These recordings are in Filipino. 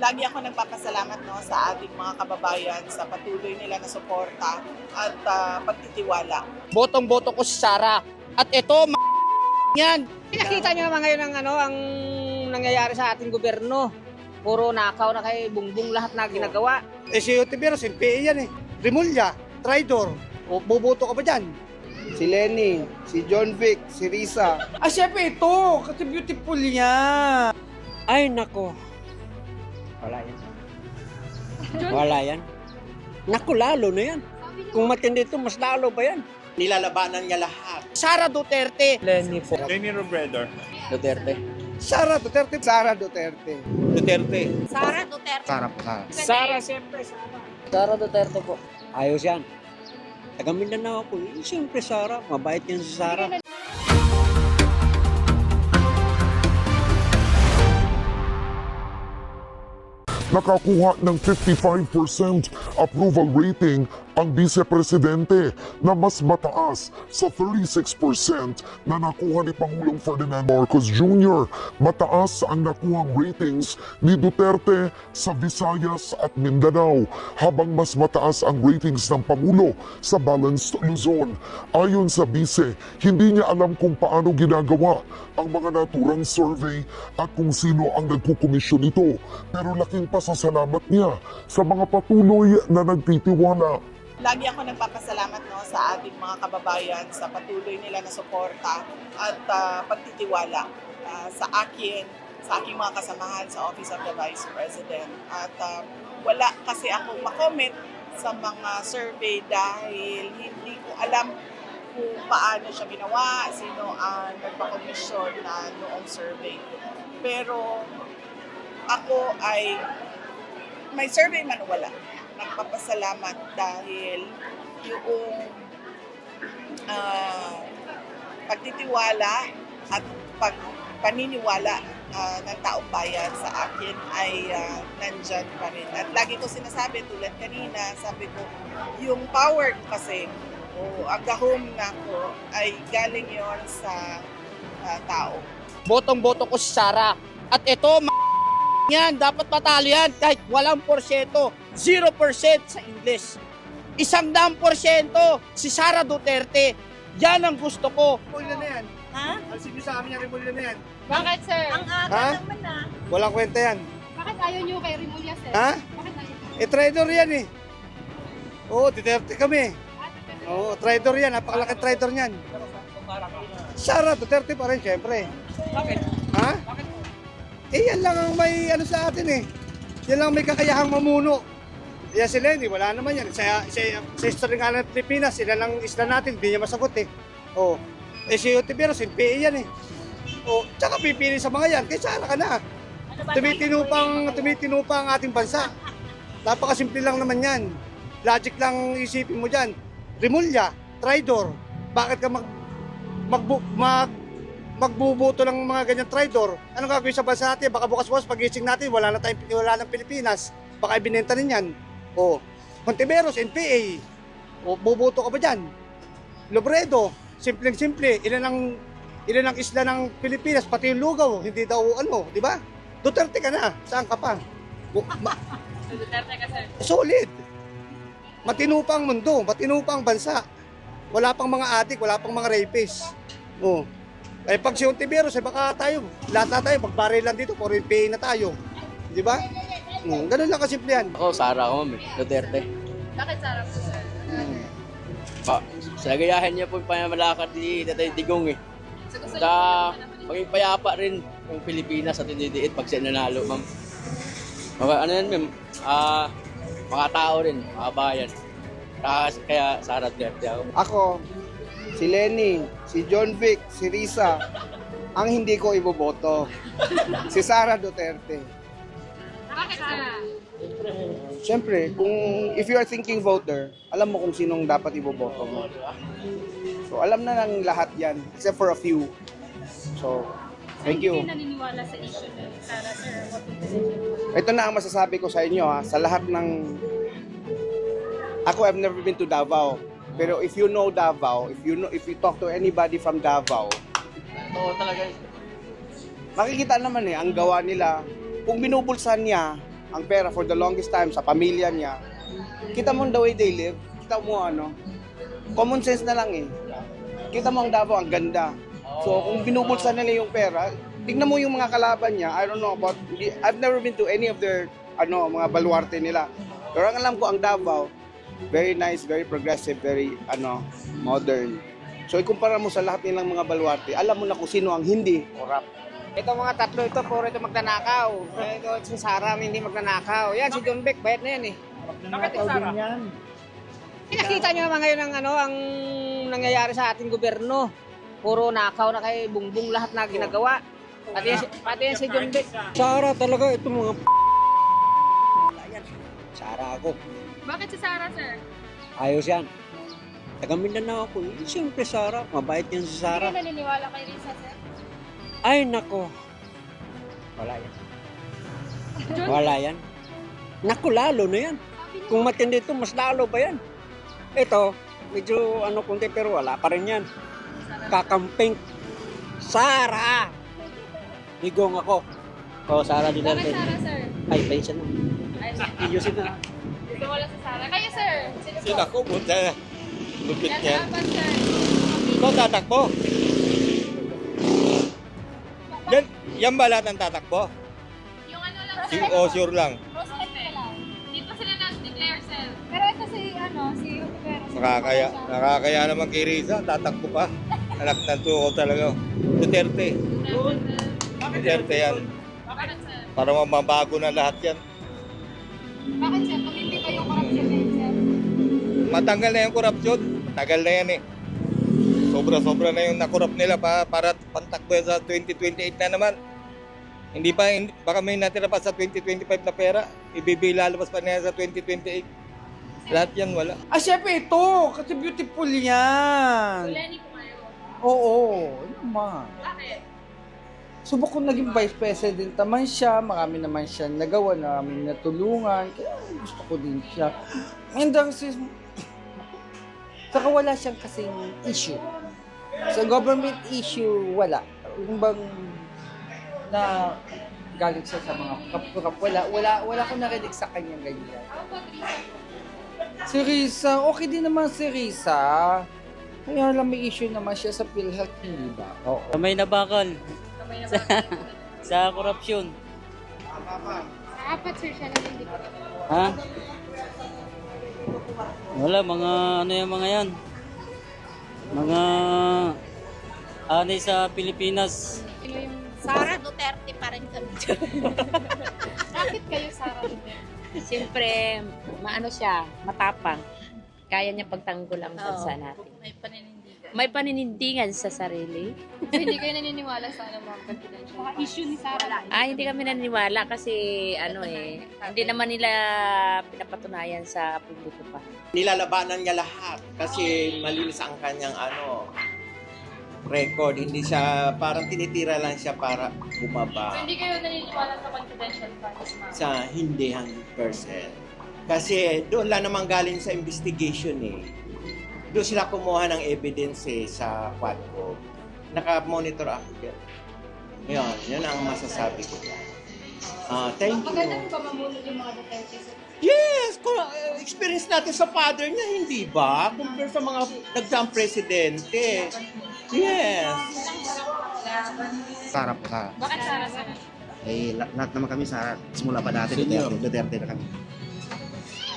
Lagi ako nagpapasalamat sa ating mga kababayan sa patuloy nila na suporta at pagtitiwala. Botong-boto ko si Sara. At ito, yan. Nakita niyo naman ngayon ang nangyayari sa ating gobyerno. Puro nakaw na kay Bungbong lahat na ginagawa. Si Otiveros, NPA yan eh. Rimulya, Traidor. O boboto ka ba dyan? Si Lenny, si John Vic, si Risa. Syempre ito, kasi beautiful niya. Ay, nako. Wala yan. Wala yan. Naku, lalo na yan. Kung matindi ito, mas lalo pa yan. Nilalabanan niya lahat. Sara Duterte. Lenny po. Lenny Robredo. Duterte. Sara Duterte. Sara Duterte. Duterte. Sara Duterte. Sara, siyempre, Sara. Sara Duterte po. Ayos yan. Taga Mindanao po. Siyempre, Sara. Mabait yan si Sara. Nakakuha ng 55% approval rating ang Vice-Presidente na mas mataas sa 36% na nakuha ni Pangulong Ferdinand Marcos Jr. Mataas ang nakuhang ratings ni Duterte sa Visayas at Mindanao, habang mas mataas ang ratings ng Pangulo sa Balanced Luzon. Ayon sa Vice, hindi niya alam kung paano ginagawa ang mga naturang survey at kung sino ang nagkukomisyon nito, pero laking pasasalamat niya sa mga patuloy na nagtitiwala. Lagi ako nagpapasalamat sa ating mga kababayan sa patuloy nila na suporta at pagtitiwala sa akin, sa aking mga kasamahan sa Office of the Vice President. At wala kasi akong makomment sa mga survey dahil hindi ko alam kung paano siya ginawa, sino ang nagpakomisyon na noong survey. Pero ako ay may survey man o wala. Nagpapasalamat dahil yung pagtitiwala at paniniwala ng taong bayan sa akin ay nandyan pa rin. At lagi ko sinasabi, tulad kanina, sabi ko, yung power ko kasi, o agahom na ko, ay galing yon sa tao. Botong-boto ko si Sara. At ito, yan, dapat matalo yan kahit walang porsyento. 0% sa English. 100% si Sara Duterte. Yan ang gusto ko. Rimulya na yan. Ha? Alsin niyo sa amin yung Rimulya na yan. Bakit, sir? Ang aga Ha? naman na. Walang kwenta yan. Bakit ayaw niyo kay Rimulya, sir? Ha? Bakit ayaw? Traidor yan eh. Oo, Duterte kami. Oo, traidor yan. Napakalaking traidor niyan. Sara Duterte pa rin, syempre. Bakit? Ha? Yan lang ang may sa atin eh. Yan lang may kakayahang mamuno. Yan si Lenny, wala naman yan. Sa history nga ng Pilipinas, sila lang isla natin, hindi niya masagot eh. Oh. Si Otiveros, NPA yan eh. Oh, tsaka pipili sa mga yan, kaya Sara ka na. Tumitino pa ang ating bansa. Napakasimple lang naman yan. Logic lang isipin mo dyan. Rimulya, Traidor, bakit ka magbubuto ng mga ganyan traidor? Anong gagawin sa bansa natin? Baka bukas-bukas pag-ising natin, wala ng Pilipinas. Baka ibinenta rin yan. O, Otiveros, NPA. O, bubuto ka ba dyan? Robredo, simpleng-simple. Ilan ang isla ng Pilipinas, pati yung lugaw, hindi daw di ba? Duterte ka na, saan ka pa? Duterte ka, sir. Solid. Matino pa ang mundo, matino pa ang bansa. Wala pang mga adik, wala pang mga rapists. O, pag si Otiveros, baka tayo, lahat na tayo, magbarilan dito, puro NPA na tayo. Di ba? Ganun lang kasimple yan. Ako, Sara ako, Duterte. Bakit Sara po, sir? Sa gayahin niya po yung panamalakad ni Tatay Digong eh. So, gusto Sa niyo po maging payapa rin yung Pilipinas at hindi diit pag siya nanalo, ma'am. Ano yan, ma'am? Mga tao rin, mga bayan. Kaya Sara Duterte ako. Ako, si Lenny, si John Vic, si Risa. Ang hindi ko iboboto, si Sara Duterte. Bakit, sir? Siyempre, if you are thinking voter, alam mo kung sinong dapat iboboto mo. So alam na ng lahat yan, except for a few. So, thank you. Hindi naniniwala sa issue ni Sara, sir. Voting decision. Ito na ang masasabi ko sa inyo sa lahat ng... Ako, I've never been to Davao. Pero if you know Davao, if you talk to anybody from Davao, Oo, talaga. makikita naman ang gawa nila. Kung binubulsan niya ang pera for the longest time sa pamilya niya. Kita mo the way they live, kita mo common sense na lang eh. Kita mo ang Davao, ang ganda. So kung binubulsa nila yung pera, tignan mo yung mga kalaban niya. I don't know about, I've never been to any of their mga baluarte nila. Pero ang alam ko, ang Davao, very nice, very progressive, very modern. So ikumpara mo sa lahat nilang mga baluarte, alam mo na kung sino ang hindi corrupt. Ito mga tatlo ito, puro ito magnanakaw. Ito si Sara, hindi magnanakaw. Yan, si John Beck, bayad na yan eh. Bakit si Sara? Nakita nyo naman ngayon ang nangyayari sa ating gobyerno. Puro nakaw na kay Bungbong lahat na ginagawa. Pati yan si John Beck. Sara talaga, ito mga Sara ako. Bakit si Sara, sir? Ayos yan. Taga Mindanao ako. Siyempre Sara. Mabait yan si Hindi Sara. kayo naniniwala kay Risa, sir? Ay, nako. Wala yan. Wala yan. Naku, lalo na yan. Kung matindi ito, mas lalo pa yan. Ito, medyo konti pero wala pa rin yan. Kakamping. Sara! Higong ako. Sara din Bakit Sara, sir? Ay, pension na. Ay, Iyosin na. gusto wala si Sara. Kayo, sir? Sino Sila ko, buta na. Lupit Yan, niya. apat, sir. Ikaw tatakbo. Yan ba lahat ng tatakbo? Yung ano lang, Si sir. Osure lang. Prospect na lang. Di pa sila na-declare, sir. Pero ito si Rivera. Nakakaya naman kay Riza, tatakbo pa. Anak ng tuko talaga. Duterte. Duterte yan. Bakit, sir? Para mababago na lahat yan. Bakit, sir? Kung hindi pa yung corruption na yun, sir? Matanggal na yung korupsyon. Matagal na yan eh. Sobra-sobra na yung nakorrupt nila para pantakbo yan sa 2028 na naman. Baka may natira pa sa 2025 na pera. Lalabas pa niya sa 2028. Lahat yan wala. syempre ito, kasi beautiful yan. Lenny po kayo. Oo, ano naman. Bakit? Subok kong naging vice president naman siya, marami naman siya nagawa, marami natulungan, kaya gusto ko din siya. And saka wala siyang kasing issue. Sa government issue, wala. Yung bang na galing siya sa mga kap-kap, wala ko narinig sa kanya ganyan. Ako po, Risa. Si Risa, okay din naman si Risa. Kaya lang may issue naman siya sa PhilHealth, hindi ba? Oo. Kamay na bakal Kamay na ba? sa korupsyon. Apat, sir, siya hindi ko. Ha? Wala, mga mga yan. Mga anay sa Pilipinas. Sino yung... Sara Duterte pa rin kami. Bakit kayo, Sara Duterte? Siyempre, maano siya, matapang. Kaya niya pagtanggol ang bansa natin. May paninindigan. May paninindigan sa sarili. So, hindi kayo naniniwala sa mga confidential? Baka issue ni Sara. Hindi kami naniniwala kasi hindi naman nila pinapatunayan sa publiko pa. Nilalabanan niya lahat kasi malinis ang kanyang record. Hindi siya, parang tinitira lang siya para So, bumaba. hindi kayo naniniwala sa confidential funds, ma'am? Sa hindi 100%. Kasi doon lang naman galing sa investigation eh. Doon sila kumuha ng evidence sa Quadco. Naka-monitor ako dyan. Yun ang masasabi ko. Thank you. Maganda po ba mamulog yung mga Duterte, sir? Yes! Experience natin sa father niya, hindi ba? Compare sa mga nagdaang presidente. Yes! Sara po, Sara. Bakit Sara, sir? Lahat naman kami Sara. Simula pa dati, Duterte na kami.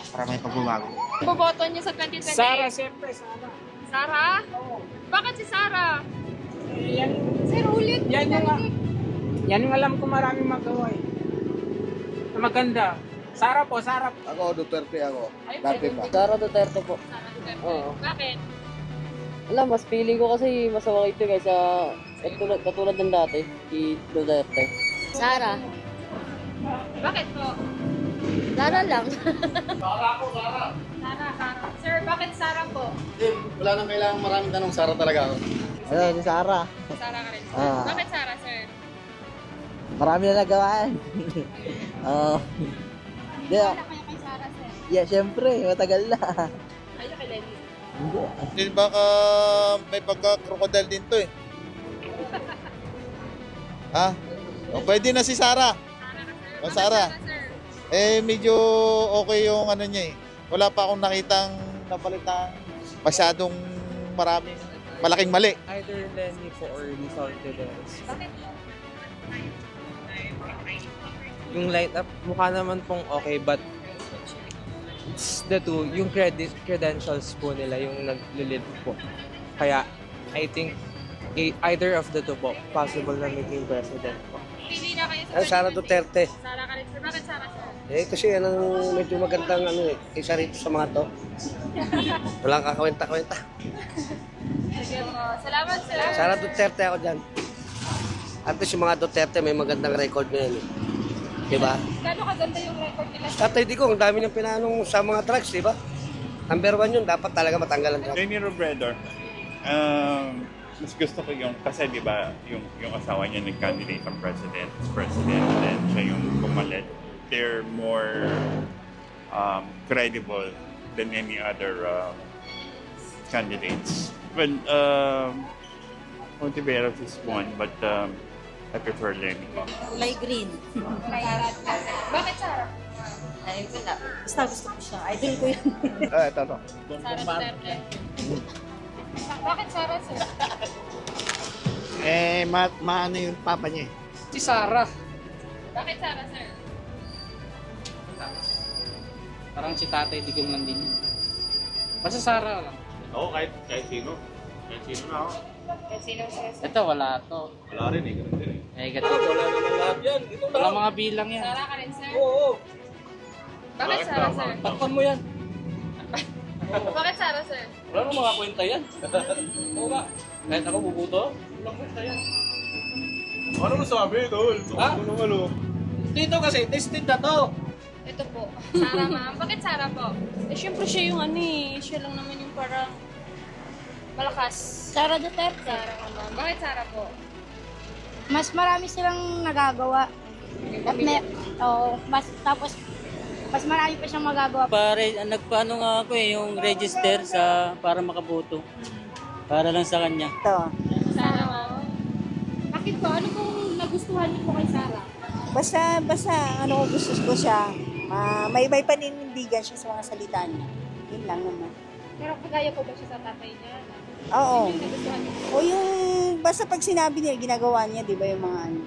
Para may pagbabago. Boboto niyo sa 2028? Sara, siyempre, Sara. Sara? Bakit si Sara? Sir, ulit. Yan yung alam ko maraming magawa eh. Maganda. Sara po, Sara. Ako, Duterte ako. Ay, Dati pa. Sara Duterte po. Sara Duterte. Oo. Bakit? Wala, mas feeling ko kasi mas okay ito kaysa katulad ng dati, si Duterte. Sara. Bakit po? Sara lang. Sara. Sir, bakit Sara po? Wala nang kailangan maraming tanong, Sara talaga ako. Si Sara. Sara ka rin. Ah. Bakit Sara, sir? Marami na nagawaan. Wala kayo kay Sara, sir. Yeah, syempre, matagal na. Ayaw kay Lenny. Hindi baka may pagka-crocodile din to eh. Ha? O, pwede na si Sara. Sara ka, sir. Oh, Bakit Sara. sir? medyo okay yung ano niya eh. Wala pa akong nakitang napalitan masyadong maraming malaking mali. Either Lenny po or Rizal Teves. Yung light up, mukha naman pong okay, but it's the two, yung credentials po nila yung nag-lead po. Kaya, I think, either of the two po, possible na maging president po. Pili na kayo sa Sara Duterte. Sara ka rin, sir. Bakit Sara, sir? Kasi yan ang medyo magandang isa rito sa mga to. Walang kakawenta-kwenta. Sige po. Salamat, sir. Sara Duterte ako dyan. At least yung mga Duterte may magandang record na yan. Diba? Gano'ng kaganda yung record nila? Tatay di ko, ang dami ng pinanong sa mga drugs, diba? Number 1 yun, dapat talaga matanggal ang drugs. Lenny Robredo, mas gusto ko yung, kasi di ba, yung asawa niya nag-candidate ang president, and then siya yung pumalit. They're more credible than any other candidates. Well, Ontiveros is one, but I prefer Lenny. Light green. Bakit Sara? Ay, wala. Basta gusto ko siya. Idol ko yun. Ito. Sara Duterte. Bakit Sara, sir? Maano yung papa niya eh. Si Sara. Bakit Sara, sir? Parang si tatay digong lang din. Basta Sara lang. Oo, kahit sino. Kahit sino na ako. Kahit sino, sir? Ito, wala to. Wala rin eh, ganun din eh. Eh, gato. Wala naman lahat yan. Wala mga bilang yan. Sara ka rin, sir? Oo. Bakit Sara, sir? Takpan mo yan. Bakit Sara, sir? Wala nang mga kwenta yan. Oo ba? Kahit ako bubuto, walang kwenta yan. Ano masabi, tol? Ha? Ano? Dito kasi, tested na to. Ito po. Sara, ma'am. Bakit Sara po? Eh, syempre siya yung siya lang naman yung parang Malakas. Sara Duterte. Sara ka, ma'am. Bakit Sara po? Mas marami silang nagagawa. At tapos mas marami pa siyang magagawa. Nagpaano nga ako yung register para makaboto. Para lang sa kanya. Ito. Sara, ma'am. Bakit po? Ano pong nagustuhan niyo po kay Sara? Basta gusto ko siya. May paninindigan siya sa mga salita niya. Yun lang naman. Pero kagaya po ba siya sa tatay niya? Oo. Yun yung nagustuhan niyo po? O yung, basta pag sinabi niya, ginagawa niya, di ba yung mga ano.